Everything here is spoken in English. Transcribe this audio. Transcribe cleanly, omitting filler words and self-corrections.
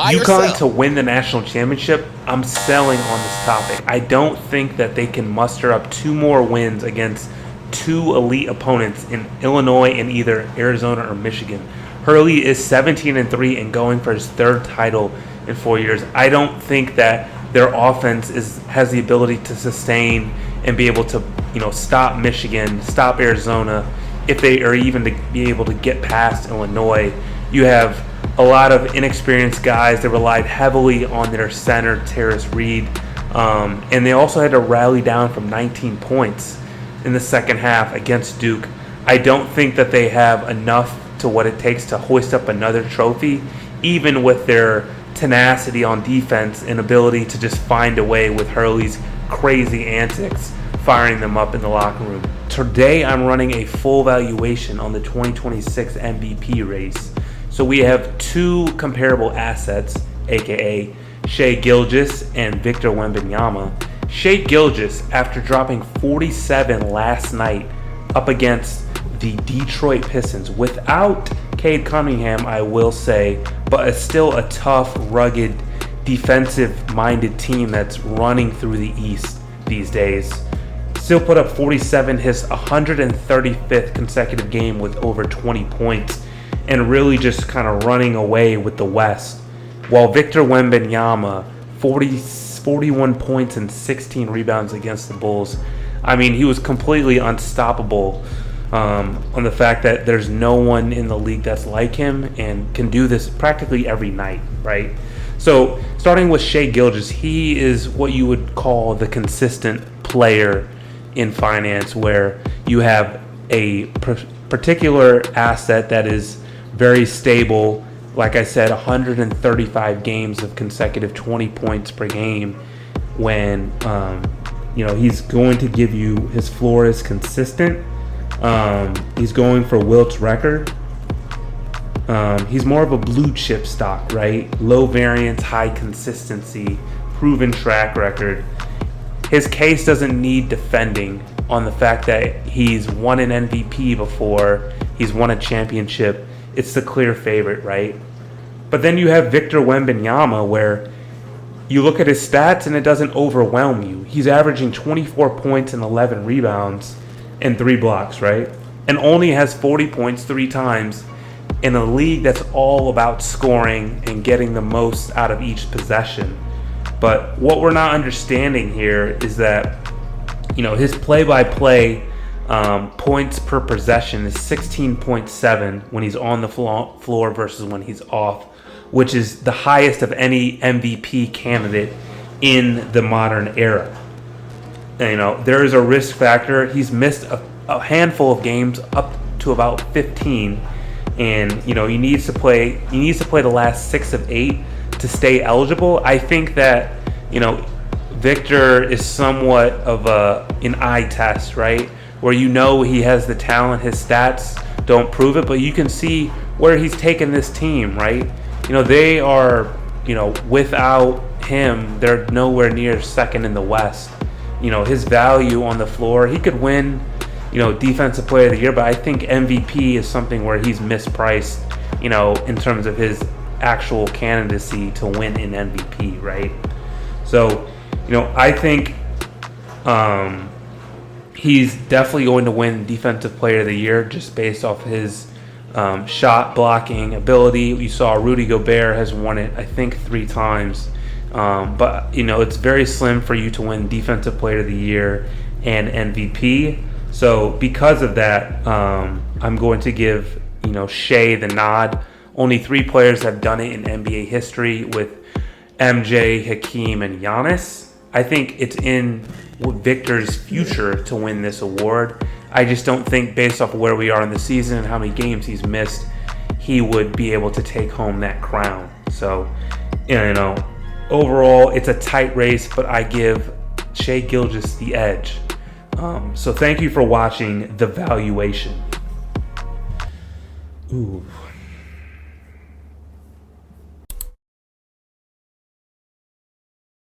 Buy or UConn sell? to win the national championship, I'm selling on this topic. I don't think that they can muster up 2 more wins against 2 elite opponents in Illinois and either Arizona or Michigan. Hurley is 17-3 and going for his 3rd title in 4 years. I don't think that their offense has the ability to sustain and be able to, stop Michigan, stop Arizona, if they are even to be able to get past Illinois. You have a lot of inexperienced guys that relied heavily on their center, Terrace Reed, and they also had to rally down from 19 points in the second half against Duke. I don't think that they have enough to what it takes to hoist up another trophy, even with their tenacity on defense and ability to just find a way with Hurley's crazy antics, firing them up in the locker room. Today I'm running a full valuation on the 2026 MVP race. So we have 2 comparable assets, aka Shai Gilgeous and Victor Wembanyama. Shai Gilgeous, after dropping 47 last night up against the Detroit Pistons, without Cade Cunningham, I will say, but it's still a tough, rugged, defensive-minded team that's running through the East these days. Still put up 47, his 135th consecutive game with over 20 points, and really just kind of running away with the West. While Victor Wembanyama, 41 points and 16 rebounds against the Bulls. I mean, he was completely unstoppable on the fact that there's no one in the league that's like him and can do this practically every night, right? So starting with Shai Gilgeous, he is what you would call the consistent player in finance, where you have a particular asset that is very stable. Like I said, 135 games of consecutive 20 points per game. When he's going to give you, his floor is consistent. He's going for Wilt's record. He's more of a blue chip stock, right? Low variance, high consistency, proven track record. His case doesn't need defending on the fact that he's won an MVP before, he's won a championship. It's the clear favorite, right? But then you have Victor Wembanyama, where you look at his stats and it doesn't overwhelm you. He's averaging 24 points and 11 rebounds and 3 blocks, right? And only has 40 points 3 times in a league that's all about scoring and getting the most out of each possession. But what we're not understanding here is that, his play-by-play points per possession is 16.7 when he's on the floor versus when he's off, which is the highest of any MVP candidate in the modern era. And, there is a risk factor. He's missed a handful of games, up to about 15, and he needs to play the last 6 of 8 to stay eligible. I think that Victor is somewhat of an eye test, right? Where he has the talent, his stats don't prove it, but you can see where he's taken this team, right? They are, without him, they're nowhere near second in the West. His value on the floor, he could win, Defensive Player of the Year, but I think MVP is something where he's mispriced, in terms of his actual candidacy to win an MVP, right? So, I think he's definitely going to win Defensive Player of the Year just based off his shot blocking ability. You saw Rudy Gobert has won it, I think, 3 times. But, it's very slim for you to win Defensive Player of the Year and MVP. So because of that, I'm going to give, Shai the nod. Only 3 players have done it in NBA history, with MJ, Hakeem, and Giannis. I think it's in Victor's future to win this award. I just don't think, based off of where we are in the season and how many games he's missed, he would be able to take home that crown. So, overall, it's a tight race, but I give Shai Gilgeous the edge. So thank you for watching The Valuation. Ooh.